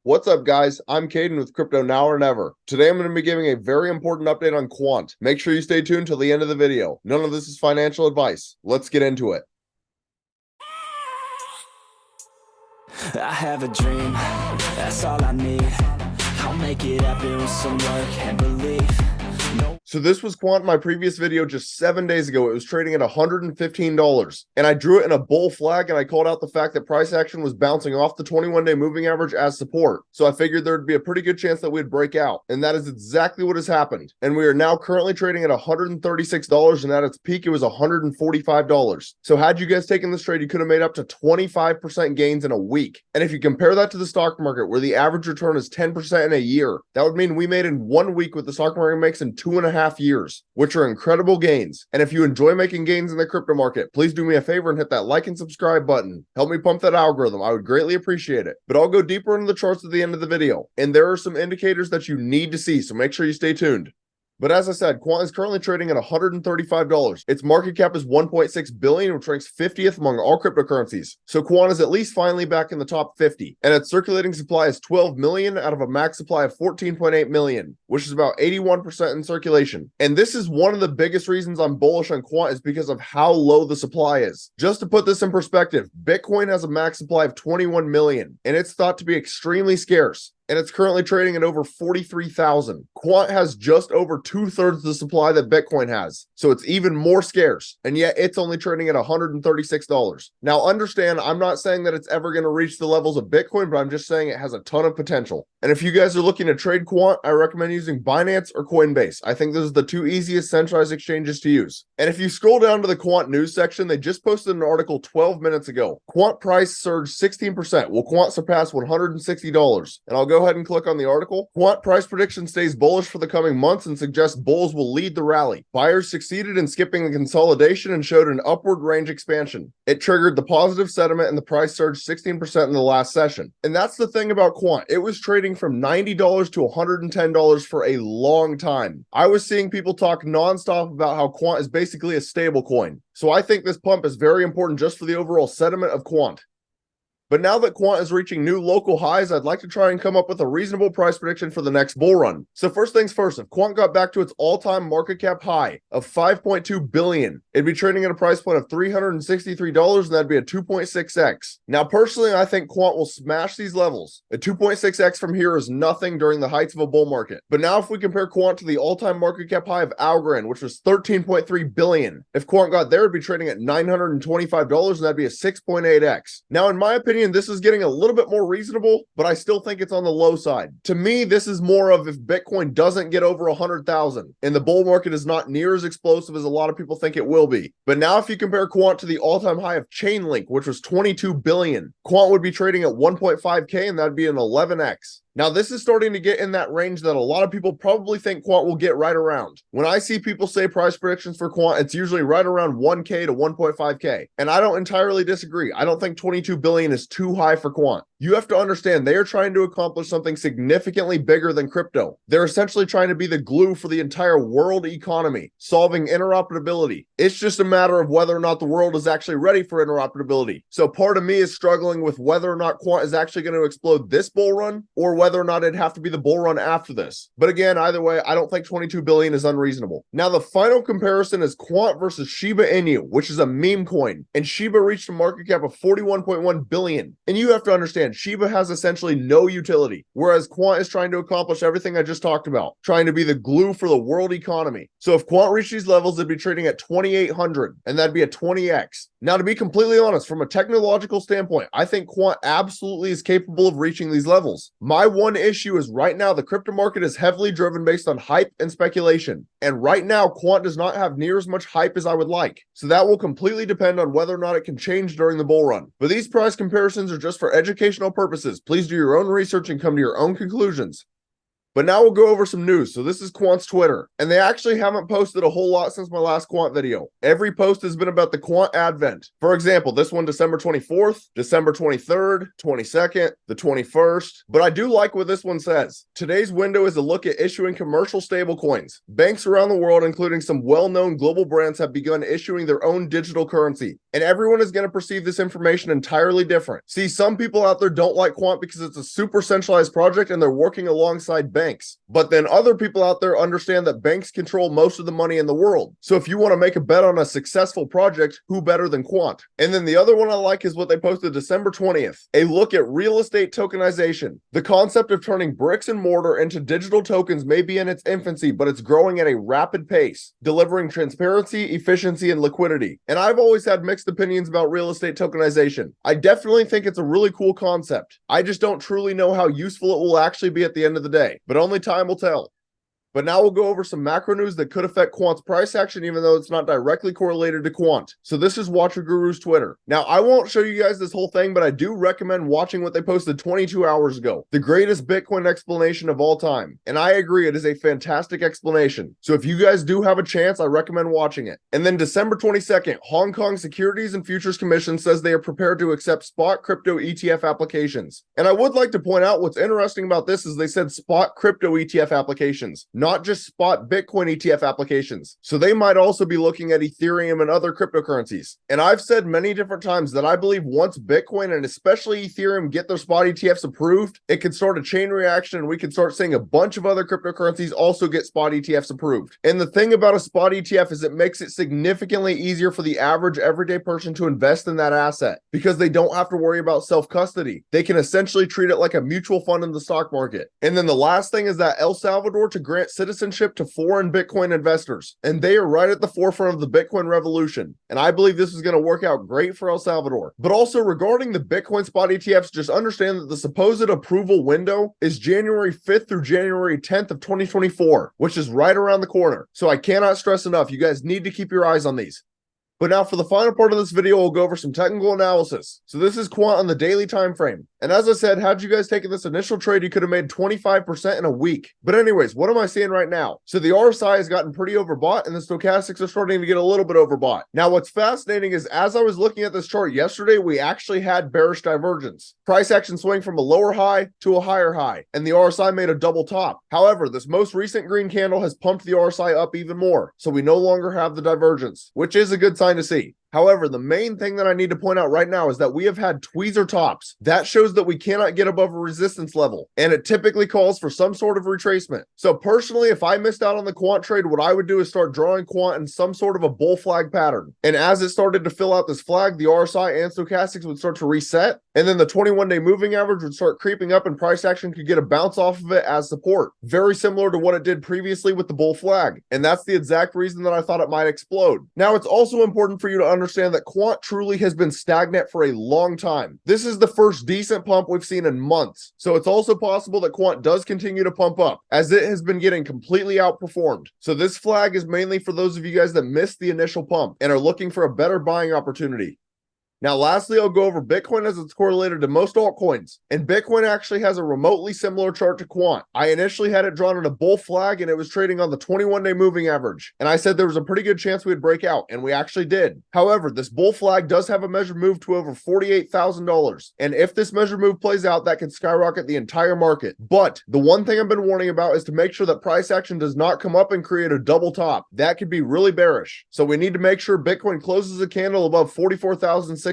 What's up, guys? I'm Caden with Crypto Now or Never. Today I'm going to be giving a very important update on Quant. Make sure you stay tuned till the end of the video. None of this is financial advice. Let's get into it. I have a dream, that's all I need. I'll make it happen with some work and belief. So this was Quant in my previous video just 7 days ago. It was trading at $115, and I drew it in a bull flag, and I called out the fact that price action was bouncing off the 21-day moving average as support. So I figured there'd be a pretty good chance that we'd break out, and that is exactly what has happened. And we are now currently trading at $136, and at its peak it was $145. So had you guys taken this trade, you could have made up to 25% gains in a week. And if you compare that to the stock market, where the average return is 10% in a year, that would mean we made in 1 week what the stock market makes in 2.5 years, which are incredible gains. And if you enjoy making gains in the crypto market, please do me a favor and hit that like and subscribe button. Help me pump that algorithm. I would greatly appreciate it. But I'll go deeper into the charts at the end of the video, and there are some indicators that you need to see, so make sure you stay tuned. But as I said, Quant is currently trading at $135. Its market cap is $1.6 billion, which ranks 50th among all cryptocurrencies. So Quant is at least finally back in the top 50. And its circulating supply is 12 million out of a max supply of 14.8 million, which is about 81% in circulation. And this is one of the biggest reasons I'm bullish on Quant, is because of how low the supply is. Just to put this in perspective, Bitcoin has a max supply of 21 million, and it's thought to be extremely scarce, and it's currently trading at over 43,000. Quant has just over 2/3 of the supply that Bitcoin has, so it's even more scarce, and yet it's only trading at $136. Now understand, I'm not saying that it's ever going to reach the levels of Bitcoin, but I'm just saying it has a ton of potential. And if you guys are looking to trade Quant, I recommend using Binance or Coinbase. I think those are the two easiest centralized exchanges to use. And if you scroll down to the Quant news section, they just posted an article 12 minutes ago. Quant price surged 16%. Will Quant surpass $160? And I'll go ahead and click on the article. Quant price prediction stays bullish for the coming months and suggests bulls will lead the rally. Buyers succeeded in skipping the consolidation and showed an upward range expansion. It triggered the positive sentiment, and the price surged 16% in the last session. And that's the thing about Quant. It was trading from $90 to $110 for a long time. I was seeing people talk nonstop about how Quant is basically a stable coin. So I think this pump is very important just for the overall sentiment of Quant. But now that Quant is reaching new local highs, I'd like to try and come up with a reasonable price prediction for the next bull run. So first things first, if Quant got back to its all-time market cap high of $5.2 billion, it'd be trading at a price point of $363, and that'd be a 2.6x. Now personally, I think Quant will smash these levels. A 2.6x from here is nothing during the heights of a bull market. But now if we compare Quant to the all-time market cap high of Algorand, which was $13.3 billion, if Quant got there, it'd be trading at $925, and that'd be a 6.8x. Now in my opinion, this is getting a little bit more reasonable, but I still think it's on the low side. To me, this is more of if Bitcoin doesn't get over 100,000 and the bull market is not near as explosive as a lot of people think it will be. But now if you compare Quant to the all-time high of Chainlink, which was 22 billion, Quant would be trading at 1.5k, and that'd be an 11x. Now, this is starting to get in that range that a lot of people probably think Quant will get right around. When I see people say price predictions for Quant, it's usually right around 1K to 1.5K. And I don't entirely disagree. I don't think 22 billion is too high for Quant. You have to understand, they are trying to accomplish something significantly bigger than crypto. They're essentially trying to be the glue for the entire world economy, solving interoperability. It's just a matter of whether or not the world is actually ready for interoperability. So part of me is struggling with whether or not Quant is actually going to explode this bull run, or whether or not it'd have to be the bull run after this. But again, either way, I don't think 22 billion is unreasonable. Now, the final comparison is Quant versus Shiba Inu, which is a meme coin. And Shiba reached a market cap of 41.1 billion. And you have to understand, Shiba has essentially no utility, whereas Quant is trying to accomplish everything I just talked about, trying to be the glue for the world economy. So if Quant reached these levels, it'd be trading at 2,800, and that'd be a 20x. Now, to be completely honest, from a technological standpoint, I think Quant absolutely is capable of reaching these levels. My one issue is right now the crypto market is heavily driven based on hype and speculation. And right now, Quant does not have near as much hype as I would like. So that will completely depend on whether or not it can change during the bull run. But these price comparisons are just for educational purposes. Please do your own research and come to your own conclusions. But now we'll go over some news. So this is Quant's Twitter, and they actually haven't posted a whole lot since my last Quant video. Every post has been about the Quant advent. For example, this one December 24th, December 23rd, 22nd, the 21st. But I do like what this one says. Today's window is a look at issuing commercial stablecoins. Banks around the world, including some well-known global brands, have begun issuing their own digital currency. And everyone is going to perceive this information entirely different. See, some people out there don't like Quant because it's a super centralized project and they're working alongside banks. But then other people out there understand that banks control most of the money in the world. So if you want to make a bet on a successful project, who better than Quant? And then the other one I like is what they posted December 20th, a look at real estate tokenization. The concept of turning bricks and mortar into digital tokens may be in its infancy, but it's growing at a rapid pace, delivering transparency, efficiency, and liquidity. And I've always had mixed opinions about real estate tokenization. I definitely think it's a really cool concept. I just don't truly know how useful it will actually be at the end of the day, but only time will tell. But now we'll go over some macro news that could affect Quant's price action, even though it's not directly correlated to Quant. So this is Watcher Guru's Twitter. Now, I won't show you guys this whole thing, but I do recommend watching what they posted 22 hours ago. The greatest Bitcoin explanation of all time. And I agree, it is a fantastic explanation. So if you guys do have a chance, I recommend watching it. And then December 22nd, Hong Kong Securities and Futures Commission says they are prepared to accept spot crypto ETF applications. And I would like to point out what's interesting about this is they said spot crypto ETF applications, not just spot Bitcoin ETF applications. So they might also be looking at Ethereum and other cryptocurrencies. And I've said many different times that I believe once Bitcoin and especially Ethereum get their spot ETFs approved, it could start a chain reaction and we could start seeing a bunch of other cryptocurrencies also get spot ETFs approved. And the thing about a spot ETF is it makes it significantly easier for the average everyday person to invest in that asset because they don't have to worry about self-custody. They can essentially treat it like a mutual fund in the stock market. And then the last thing is that El Salvador to grant citizenship to foreign Bitcoin investors, and they are right at the forefront of the Bitcoin revolution. And I believe this is going to work out great for El Salvador. But also regarding the Bitcoin spot ETFs, just understand that the supposed approval window is January 5th through January 10th of 2024, which is right around the corner. So I cannot stress enough, you guys need to keep your eyes on these. But now for the final part of this video, we'll go over some technical analysis. So this is Quant on the daily time frame. And as I said, had you guys taken this initial trade, you could have made 25% in a week. But anyways, what am I seeing right now? So the RSI has gotten pretty overbought and the stochastics are starting to get a little bit overbought. Now what's fascinating is as I was looking at this chart yesterday, we actually had bearish divergence. Price action swing from a lower high to a higher high, and the RSI made a double top. However, this most recent green candle has pumped the RSI up even more. So we no longer have the divergence, which is a good sign to see. However, the main thing that I need to point out right now is that we have had tweezer tops. That shows that we cannot get above a resistance level, and it typically calls for some sort of retracement. So personally, if I missed out on the Quant trade, what I would do is start drawing Quant in some sort of a bull flag pattern. And as it started to fill out this flag, the RSI and stochastics would start to reset, and then the 21-day moving average would start creeping up and price action could get a bounce off of it as support. Very similar to what it did previously with the bull flag. And that's the exact reason that I thought it might explode. Now, it's also important for you to understand that Quant truly has been stagnant for a long time. This is the first decent pump we've seen in months. So it's also possible that Quant does continue to pump up as it has been getting completely outperformed. So this flag is mainly for those of you guys that missed the initial pump and are looking for a better buying opportunity. Now, lastly, I'll go over Bitcoin as it's correlated to most altcoins. And Bitcoin actually has a remotely similar chart to Quant. I initially had it drawn in a bull flag and it was trading on the 21-day moving average. And I said there was a pretty good chance we'd break out, and we actually did. However, this bull flag does have a measured move to over $48,000. And if this measured move plays out, that could skyrocket the entire market. But the one thing I've been warning about is to make sure that price action does not come up and create a double top. That could be really bearish. So we need to make sure Bitcoin closes a candle above 44,600.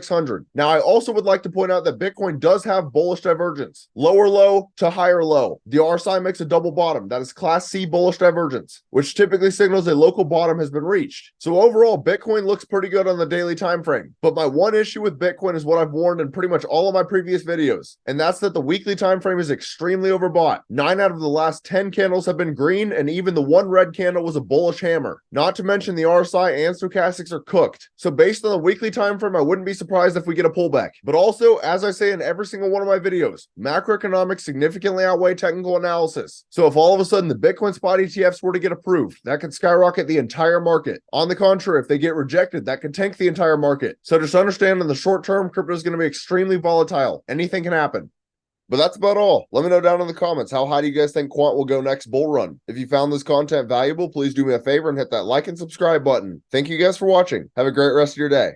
Now, I also would like to point out that Bitcoin does have bullish divergence, lower low to higher low. The RSI makes a double bottom. That is class C bullish divergence, which typically signals a local bottom has been reached. So overall, Bitcoin looks pretty good on the daily time frame. But my one issue with Bitcoin is what I've warned in pretty much all of my previous videos, and that's that the weekly time frame is extremely overbought. 9 out of the last 10 candles have been green, and even the one red candle was a bullish hammer. Not to mention the RSI and stochastics are cooked. So based on the weekly time frame, I wouldn't be surprised if we get a pullback. But also, as I say in every single one of my videos, macroeconomics significantly outweigh technical analysis. So if all of a sudden the Bitcoin spot ETFs were to get approved, that could skyrocket the entire market. On the contrary, if they get rejected, that could tank the entire market. So just understand in the short term, crypto is going to be extremely volatile. Anything can happen. But that's about all. Let me know down in the comments, how high do you guys think Quant will go next bull run? If you found this content valuable, please do me a favor and hit that like and subscribe button. Thank you guys for watching. Have a great rest of your day.